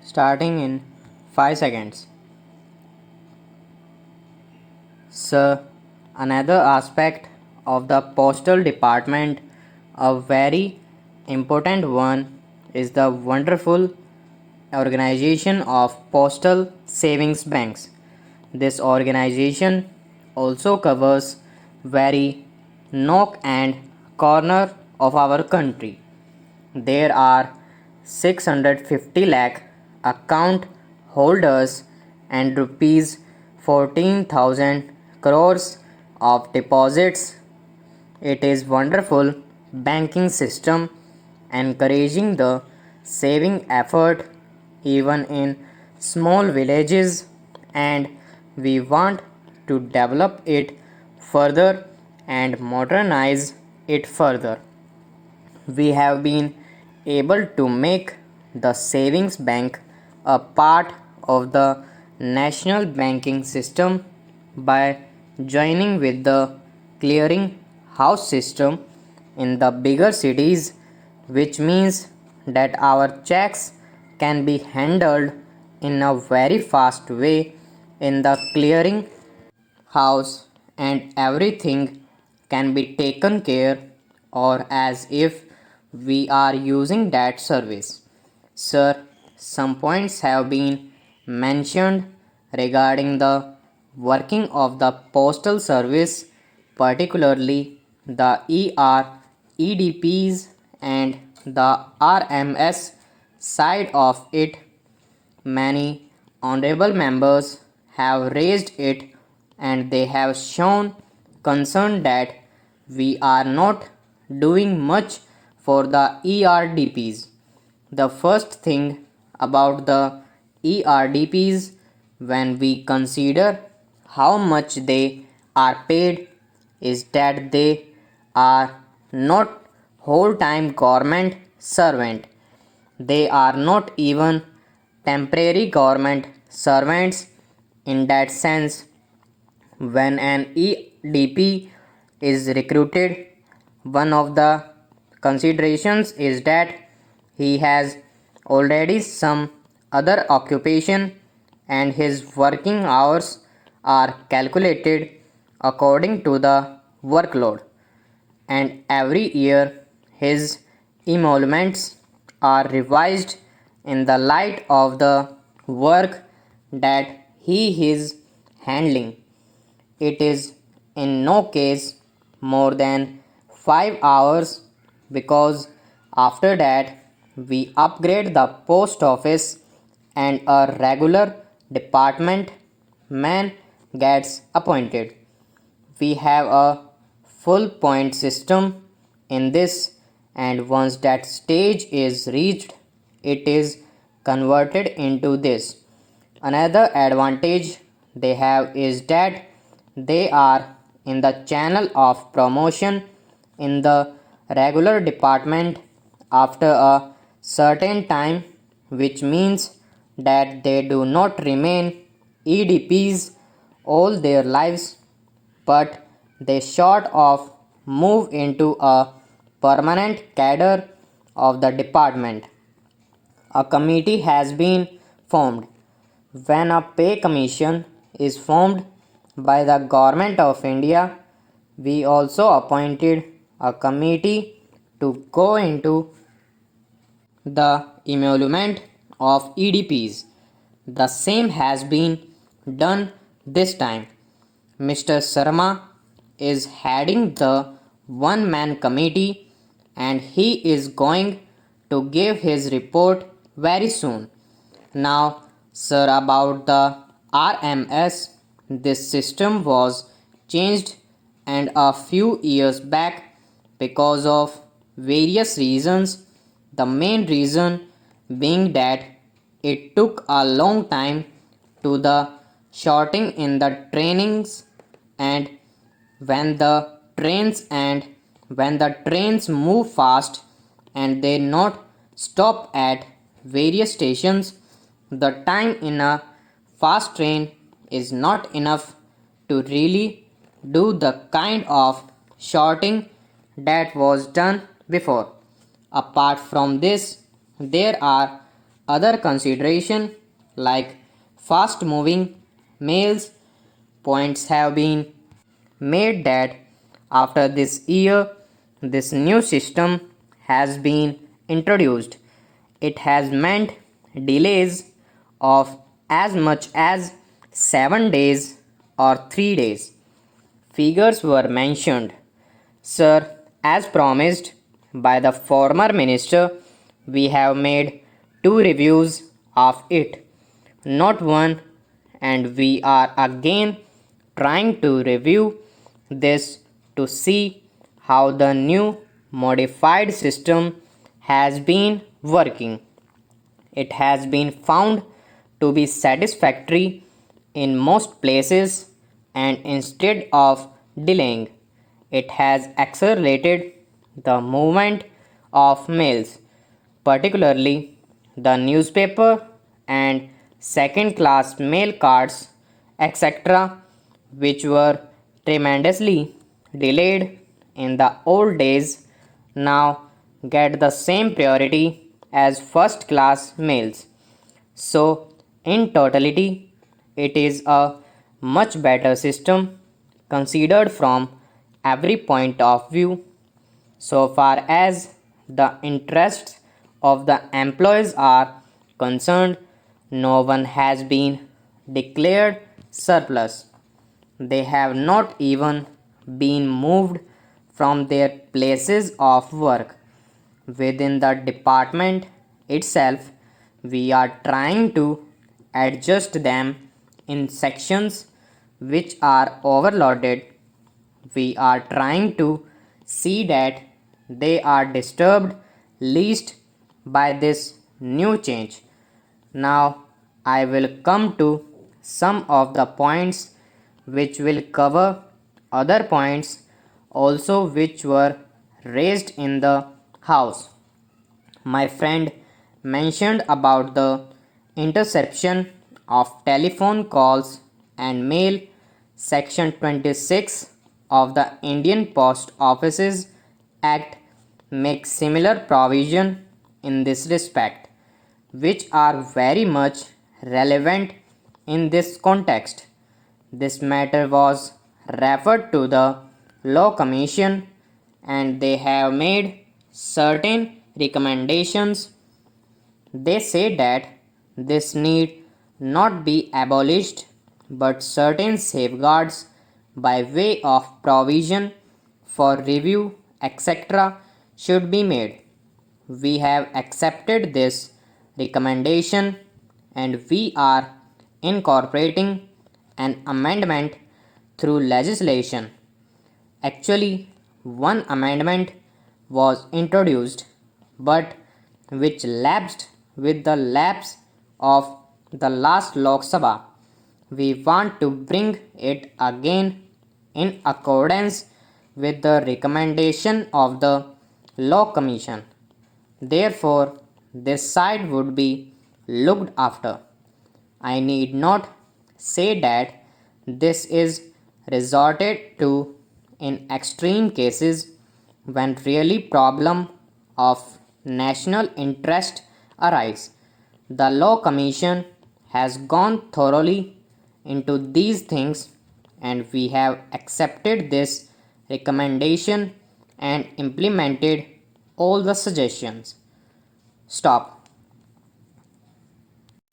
starting in 5 seconds. So, another aspect of the postal department, a very important one, is the wonderful organization of postal savings banks. This organization also covers very nook and corner of our country. There are 650 lakh account holders and rupees 14,000 crores of deposits. It is wonderful banking system encouraging the saving effort even in small villages, and we want to develop it further and modernize it further. We have been able to make the savings bank a part of the national banking system by joining with the clearing house system in the bigger cities, which means that our checks can be handled in a very fast way in the clearing house, and everything can be taken care or as if we are using that service. Sir, some points have been mentioned regarding the working of the postal service, particularly the EDPs and the RMS side of it. Many honorable members have raised it and they have shown concern that we are not doing much for the ERDPs. The first thing about the ERDPs, when we consider how much they are paid, is that they are not whole-time government servant. They are not even temporary government servants in that sense. When an EDP is recruited, one of the considerations is that he has already some other occupation and his working hours are calculated according to the workload, and every year his emoluments are revised in the light of the work that he is handling. It is in no case more than 5 hours, because after that we upgrade the post office and a regular department man gets appointed. We have a full point system in this, and once that stage is reached, it is converted into this. Another advantage they have is that they are in the channel of promotion in the regular department after a certain time, which means that they do not remain EDPs all their lives, but they sort of move into a permanent cadre of the department. A committee has been formed. When a pay commission is formed by the Government of India, we also appointed a committee to go into the emolument of EDPs. The same has been done this time. Mr. Sharma is heading the one man committee and he is going to give his report very soon. Now, sir, about the RMS, this system was changed and a few years back because of various reasons. The main reason being that it took a long time to the shorting in the trainings, and when the trains move fast and they not stop at various stations, the time in a fast train is not enough to really do the kind of shorting that was done before. Apart from this, there are Other consideration like fast moving mails points have been made that after this year this new system has been introduced. It has meant delays of as much as 7 days or 3 days. Figures were mentioned. Sir, as promised by the former minister, we have made 2 reviews of it, not one, and we are again trying to review this to see how the new modified system has been working. It has been found to be satisfactory in most places, and instead of delaying, it has accelerated the movement of mails, particularly the newspaper and second class mail cards, etc., which were tremendously delayed in the old days, now get the same priority as first class mails. So, in totality, it is a much better system considered from every point of view. So far as the interests of the employees are concerned, no one has been declared surplus. They have not even been moved from their places of work. Within the department itself, we are trying to adjust them in sections which are overloaded. We are trying to see that they are disturbed least by this new change. Now I will come to some of the points which will cover other points also which were raised in the house. My friend mentioned about the interception of telephone calls and mail. Section 26 of the Indian Post Offices Act makes similar provision in this respect, which are very much relevant in this context. This matter was referred to the Law Commission and they have made certain recommendations. They say that this need not be abolished, but certain safeguards by way of provision for review, etc., should be made. We have accepted this recommendation and we are incorporating an amendment through legislation. Actually, one amendment was introduced but which lapsed with the lapse of the last Lok Sabha. We want to bring it again in accordance with the recommendation of the Law Commission. Therefore, this side would be looked after. I need not say that this is resorted to in extreme cases when really problem of national interest arise. The Law Commission has gone thoroughly into these things and we have accepted this recommendation and implemented all the suggestions. Stop.